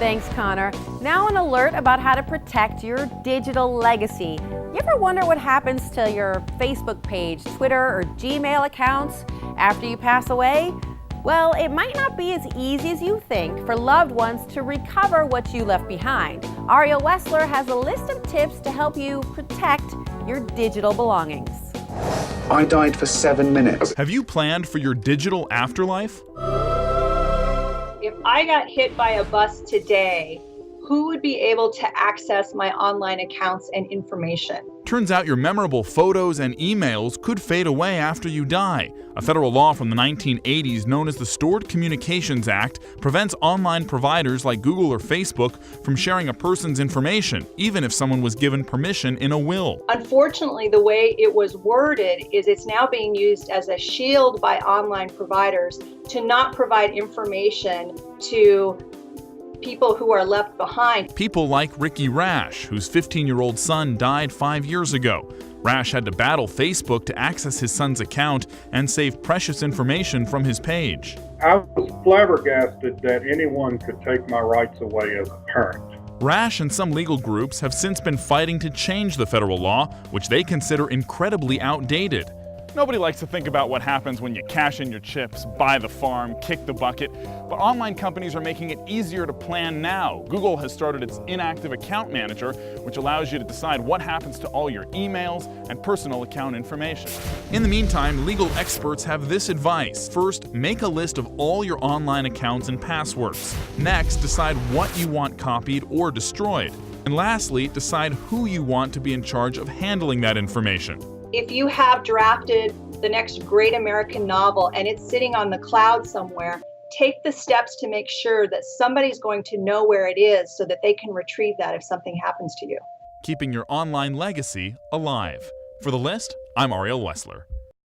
Thanks, Connor. Now an alert about how to protect your digital legacy. You ever wonder what happens to your Facebook page, Twitter, or Gmail accounts after you pass away? Well, it might not be as easy as you think for loved ones to recover what you left behind. Ariel Wessler has a list of tips to help you protect your digital belongings. I died for 7 minutes. Have you planned for your digital afterlife? If I got hit by a bus today, who would be able to access my online accounts and information? Turns out your memorable photos and emails could fade away after you die. A federal law from the 1980s known as the Stored Communications Act prevents online providers like Google or Facebook from sharing a person's information, even if someone was given permission in a will. Unfortunately, the way it was worded is it's now being used as a shield by online providers to not provide information to people who are left behind. People like Ricky Rash, whose 15-year-old son died 5 years ago. Rash had to battle Facebook to access his son's account and save precious information from his page. I was flabbergasted that anyone could take my rights away as a parent. Rash and some legal groups have since been fighting to change the federal law, which they consider incredibly outdated. Nobody likes to think about what happens when you cash in your chips, buy the farm, kick the bucket, but online companies are making it easier to plan now. Google has started its inactive account manager, which allows you to decide what happens to all your emails and personal account information. In the meantime, legal experts have this advice. First, make a list of all your online accounts and passwords. Next, decide what you want copied or destroyed. And lastly, decide who you want to be in charge of handling that information. If you have drafted the next great American novel and it's sitting on the cloud somewhere, take the steps to make sure that somebody's going to know where it is so that they can retrieve that if something happens to you. Keeping your online legacy alive. For The List, I'm Ariel Wessler.